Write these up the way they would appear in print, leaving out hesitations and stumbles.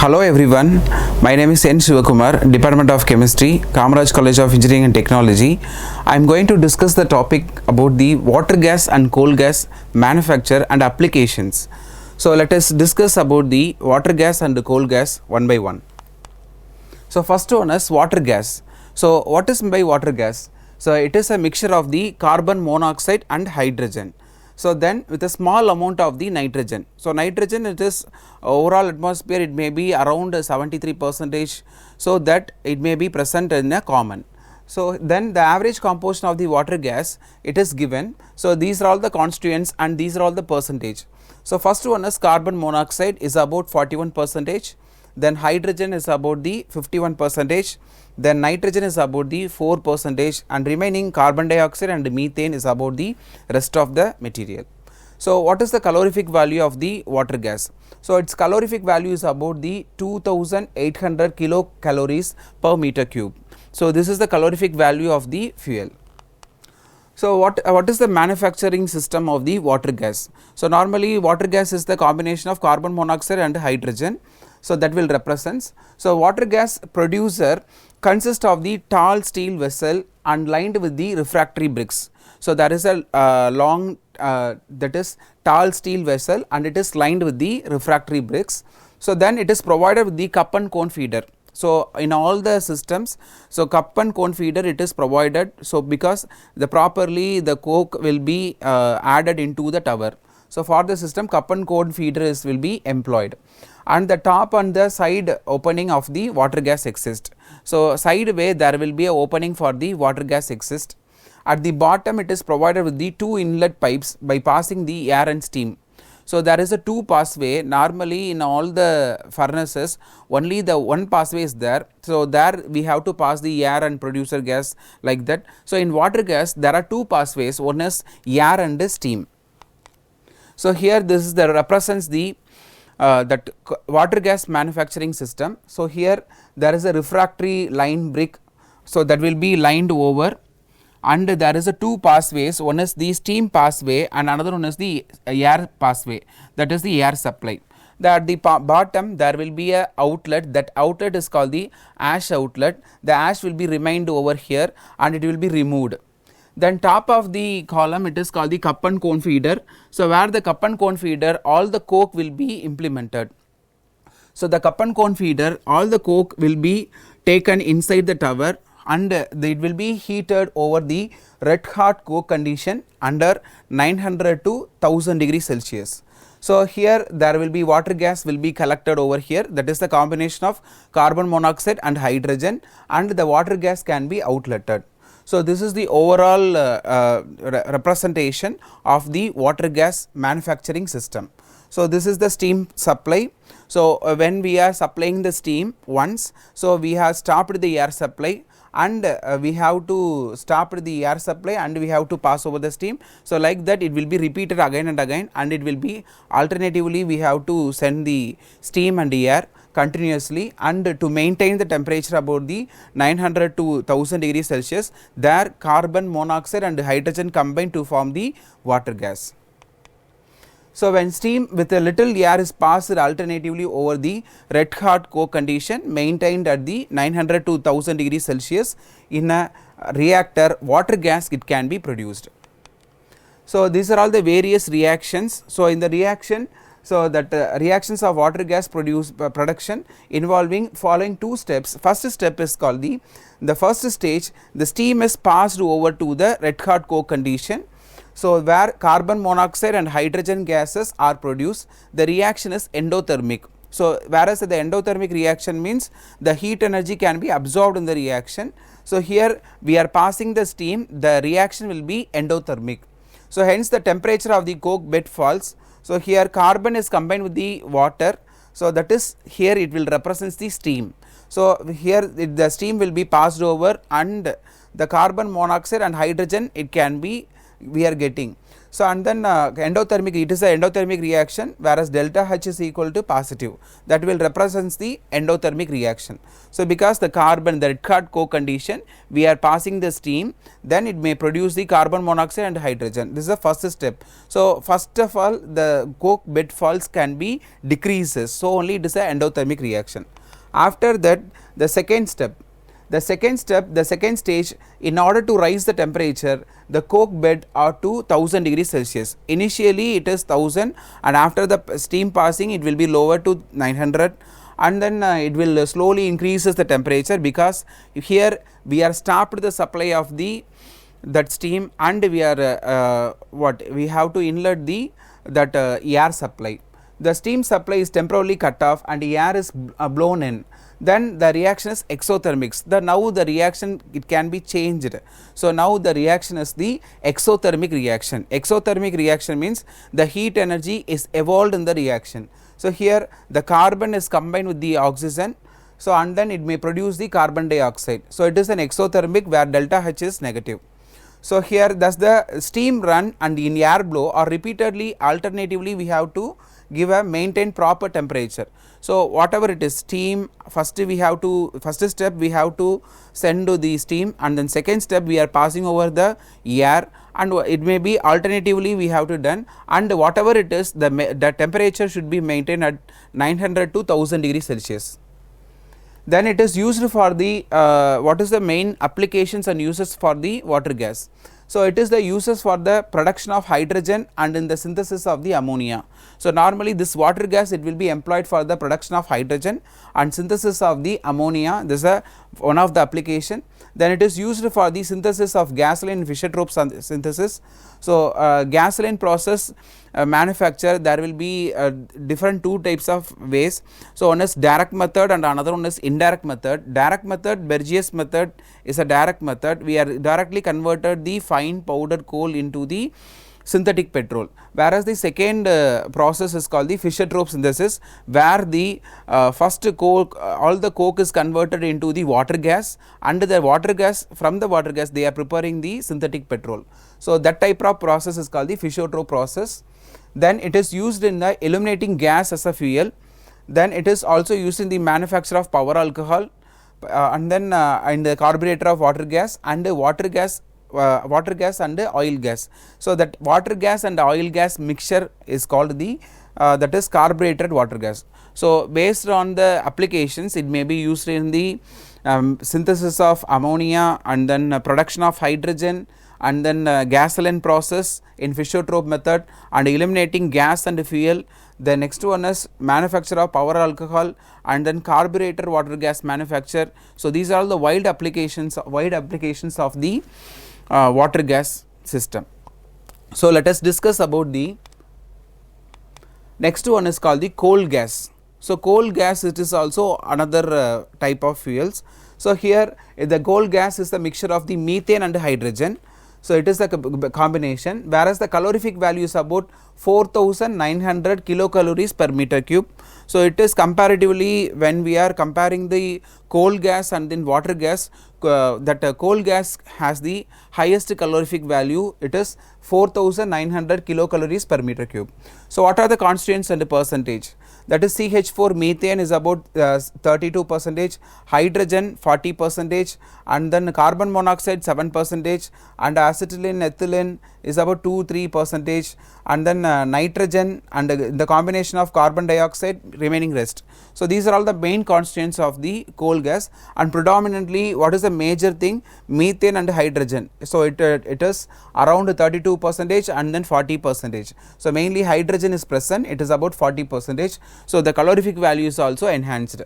Hello everyone, my name is N. Shivakumar, Department of Chemistry, Kamaraj College of Engineering and Technology. I am going to discuss the topic about the water gas and coal gas manufacture and applications. So let us discuss about the water gas and the coal gas one by one. So first one is water gas. So what is by water gas? So it is a mixture of the carbon monoxide and hydrogen. So then with a small amount of the nitrogen. So nitrogen, it is overall atmosphere, it may be around 73%, so that it may be present in a common. So then the average composition of the water gas, it is given. So these are all the constituents and these are all the percentage. So first one is carbon monoxide is about 41%, then hydrogen is about the 51%, then nitrogen is about the 4%, and remaining carbon dioxide and methane is about the rest of the material. So what is the calorific value of the water gas? So its calorific value is about the 2800 kilocalories per meter cube. So this is the calorific value of the fuel. So what is the manufacturing system of the water gas? So normally water gas is the combination of carbon monoxide and hydrogen. So that will represents. So water gas producer consists of the tall steel vessel and lined with the refractory bricks. So there is a long that is tall steel vessel and it is lined with the refractory bricks. So then it is provided with the cup and cone feeder. So in all the systems, so cup and cone feeder it is provided. So because the properly the coke will be added into the tower. So for the system, cup and cone feeder will be employed, and the top and the side opening of the water gas exist. So sideway there will be a opening for the water gas exist. At the bottom it is provided with the two inlet pipes by passing the air and steam. So there is a two passway. Normally in all the furnaces only the one passway is there. So there we have to pass the air and producer gas like that. So in water gas there are two passways, one is air and steam. So here this is the represents the that water gas manufacturing system. So here there is a refractory line brick, so that will be lined over, and there is a two pathways, one is the steam pathway and another one is the air pathway, that is the air supply. At the bottom there will be a outlet, that outlet is called the ash outlet. The ash will be remained over here and it will be removed. Then top of the column it is called the cup and cone feeder. So where the cup and cone feeder, all the coke will be implemented. So the cup and cone feeder, all the coke will be taken inside the tower and it will be heated over the red hot coke condition under 900 to 1000 degrees Celsius. So here there will be water gas will be collected over here, that is the combination of carbon monoxide and hydrogen, and the water gas can be outletted. So this is the overall representation of the water gas manufacturing system. So this is the steam supply. So when we are supplying the steam once, so we have stopped the air supply, and we have to stop the air supply and we have to pass over the steam. So like that it will be repeated again and again, and it will be alternatively we have to send the steam and the air continuously, and to maintain the temperature about the 900 to 1000 degrees Celsius, there carbon monoxide and hydrogen combine to form the water gas. So when steam with a little air is passed alternatively over the red hot coke condition maintained at the 900 to 1000 degrees Celsius in a reactor, water gas it can be produced. So these are all the various reactions. So in the reaction, so that reactions of water gas production involving following two steps. First step is called the first stage, the steam is passed over to the red hot coke condition. So where carbon monoxide and hydrogen gases are produced, the reaction is endothermic. So whereas the endothermic reaction means the heat energy can be absorbed in the reaction. So here we are passing the steam, the reaction will be endothermic. So hence the temperature of the coke bed falls. So here carbon is combined with the water, so that is here it will represent the steam. So here the steam will be passed over, and the carbon monoxide and hydrogen it can be we are getting. So and then endothermic, it is a endothermic reaction, whereas delta H is equal to positive, that will represents the endothermic reaction. So because the carbon, the red hot coke condition, we are passing the steam, then it may produce the carbon monoxide and hydrogen. This is the first step. So first of all, the coke bed falls can be decreases, so only it is a endothermic reaction. After that, the second stage, in order to rise the temperature, the coke bed are to 1000 degrees Celsius. Initially it is 1000, and after the steam passing it will be lower to 900, and then it will slowly increases the temperature, because here we are stopped the supply of that steam, and we are we have to inlet that air supply. The steam supply is temporarily cut off and air is blown in, then the reaction is exothermic. Now the reaction, it can be changed. So now the reaction is the exothermic reaction. Exothermic reaction means the heat energy is evolved in the reaction. So here the carbon is combined with the oxygen, so and then it may produce the carbon dioxide. So it is an exothermic where delta H is negative. So here thus the steam run and in air blow, or repeatedly alternatively we have to give a maintain proper temperature. So whatever it is, steam, first step we have to send to the steam, and then second step we are passing over the air, and it may be alternatively we have to done, and whatever it is, the temperature should be maintained at 900 to 1000 degrees Celsius. Then it is used for the what is the main applications and uses for the water gas. So it is the uses for the production of hydrogen and in the synthesis of the ammonia. So normally this water gas, it will be employed for the production of hydrogen and synthesis of the ammonia. This is one of the application. Then it is used for the synthesis of gasoline, Fischer-Tropsch synthesis. So gasoline process manufacture, there will be different two types of ways. So one is direct method and another one is indirect method. Direct method, Bergius method is a direct method. We are directly converted the fine powdered coal into the synthetic petrol, whereas the second process is called the Fischer-Tropsch synthesis, where the first coke, all the coke is converted into the water gas, and the water gas, from the water gas they are preparing the synthetic petrol. So that type of process is called the Fischer-Tropsch process. Then it is used in the illuminating gas as a fuel. Then it is also used in the manufacture of power alcohol, and then in the carburetor of water gas, and water gas and oil gas. So that water gas and oil gas mixture is called the that is carbureted water gas. So based on the applications, it may be used in the synthesis of ammonia, and then production of hydrogen, and then gasoline process in Fischer-Tropsch method, and eliminating gas and fuel. The next one is manufacture of power alcohol, and then carburetor water gas manufacture. So these are all the wide applications of the water gas system. So let us discuss about the next one is called the coal gas. So coal gas, it is also another type of fuels. So here the coal gas is the mixture of the methane and hydrogen. So it is a combination, whereas the calorific value is about 4900 kilocalories per meter cube. So it is comparatively, when we are comparing the coal gas and then water gas, that coal gas has the highest calorific value, it is 4900 kilocalories per meter cube. So what are the constituents and the percentage? That is CH4 methane is about 32%, hydrogen 40%, and then carbon monoxide 7%, and acetylene, ethylene is about 2-3%, and then nitrogen and the combination of carbon dioxide remaining rest. So these are all the main constituents of the coal gas, and predominantly what is the major thing? Methane and hydrogen. So it is around 32% and then 40%. So mainly hydrogen is present, it is about 40%. So the calorific value is also enhanced.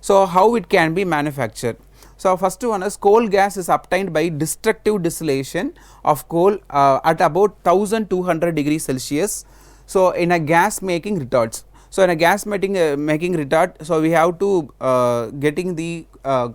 So how it can be manufactured? So first one is coal gas is obtained by destructive distillation of coal at about 1200 degrees Celsius. So in a gas making retards. So in a gas making retard, so we have to getting the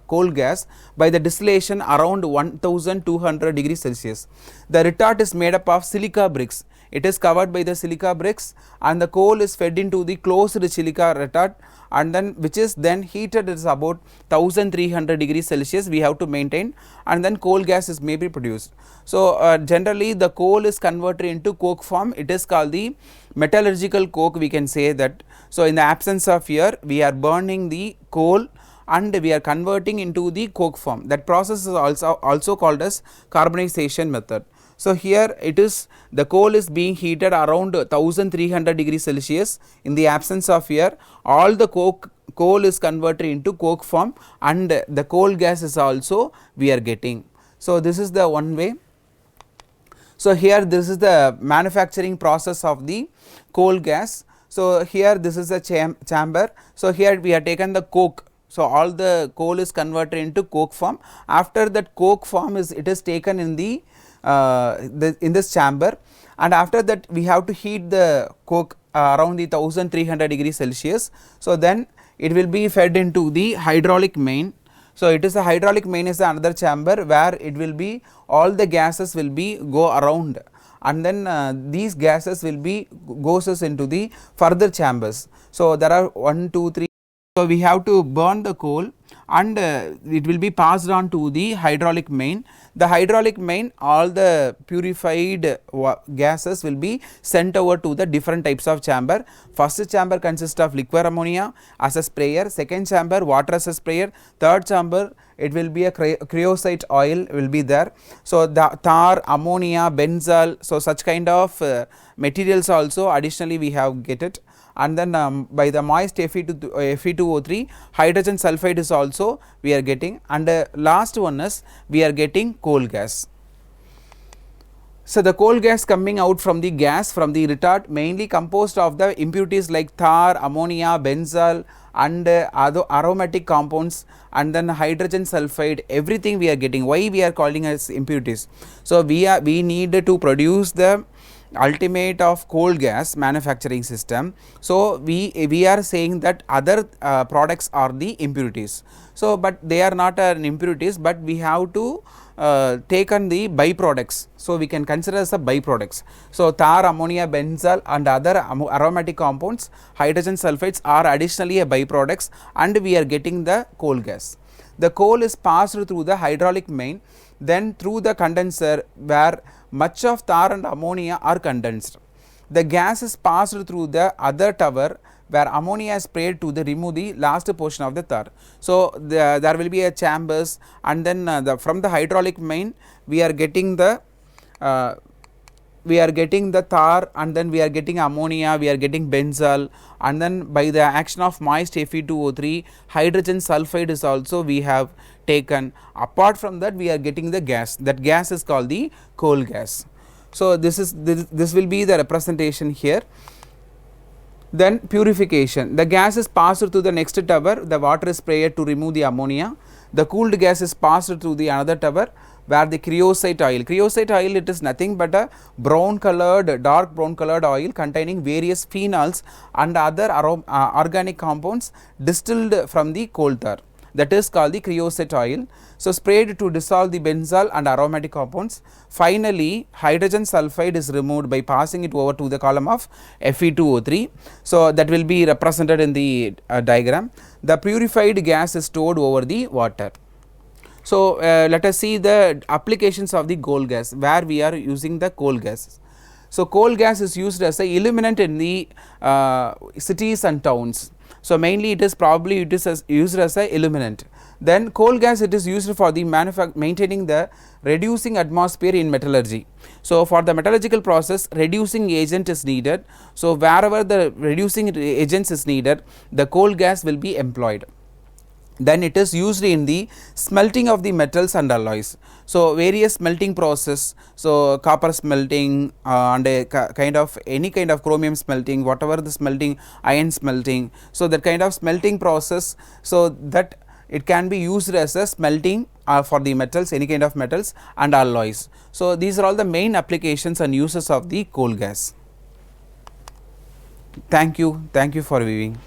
coal gas by the distillation around 1200 degrees Celsius. The retard is made up of silica bricks. it is covered by the silica bricks, and the coal is fed into the closed silica retort, and then which is then heated is about 1300 degrees Celsius we have to maintain, and then coal gas is maybe produced. So generally the coal is converted into coke form, it is called the metallurgical coke, we can say that. So in the absence of air, we are burning the coal and we are converting into the coke form. That process is also called as carbonization method. So here it is, the coal is being heated around 1300 degrees Celsius. In the absence of air, all the coal is converted into coke form, and the coal gas is also we are getting. So this is the one way. So here this is the manufacturing process of the coal gas. So here this is a chamber. So here we have taken the coke. So all the coal is converted into coke form. After that coke form it is taken in in this chamber, and after that we have to heat the coke around the 1300 degrees Celsius. So then it will be fed into the hydraulic main. So it is a hydraulic main is another chamber where it will be, all the gases will be go around, and then these gases will be goes into the further chambers. So there are 1, 2, 3. So we have to burn the coal, and it will be passed on to the hydraulic main. The hydraulic main, all the purified gases will be sent over to the different types of chamber. First chamber consists of liquid ammonia as a sprayer, second chamber water as a sprayer, third chamber it will be a creosote oil will be there. So the tar, ammonia, benzol, so such kind of materials also additionally we have get it. And then by the moist Fe2O3, hydrogen sulfide is also we are getting, and last one is we are getting coal gas. So the coal gas coming out from the gas from the retort mainly composed of the impurities like tar, ammonia, benzol, and other aromatic compounds, and then hydrogen sulfide, everything we are getting. Why we are calling as impurities? So we need to produce the ultimate of coal gas manufacturing system. So we are saying that other products are the impurities. So but they are not impurities, but we have to take on the byproducts. So we can consider as a byproducts. So tar, ammonia, benzol, and other aromatic compounds, hydrogen sulfides are additionally a byproducts, and we are getting the coal gas. The coal is passed through the hydraulic main, then through the condenser where much of tar and ammonia are condensed. The gas is passed through the other tower where ammonia is sprayed to remove the last portion of the tar. So there will be a chambers, and then from the hydraulic main we are getting the tar, and then we are getting ammonia, we are getting benzol, and then by the action of moist Fe2O3, hydrogen sulfide is also we have taken. Apart from that we are getting the gas, that gas is called the coal gas. So this will be the representation here. Then purification, the gas is passed through the next tower, the water is sprayed to remove the ammonia. The cooled gas is passed through the another tower where the creosote oil, it is nothing but a dark brown colored oil containing various phenols and other organic compounds distilled from the coal tar, that is called the creosote oil. So sprayed to dissolve the benzol and aromatic compounds. Finally hydrogen sulfide is removed by passing it over to the column of Fe2O3. So that will be represented in the diagram. The purified gas is stored over the water. So let us see the applications of the coal gas, where we are using the coal gas. So coal gas is used as a illuminant in the cities and towns. So mainly it is used as a illuminant. Then coal gas, it is used for the maintaining the reducing atmosphere in metallurgy. So for the metallurgical process, reducing agent is needed. So wherever the reducing agents is needed, the coal gas will be employed. Then it is used in the smelting of the metals and alloys. So various smelting process, so copper smelting and any kind of chromium smelting, whatever the smelting, iron smelting. So that kind of smelting process, so that it can be used as a smelting for the metals, any kind of metals and alloys. So these are all the main applications and uses of the coal gas. Thank you for viewing.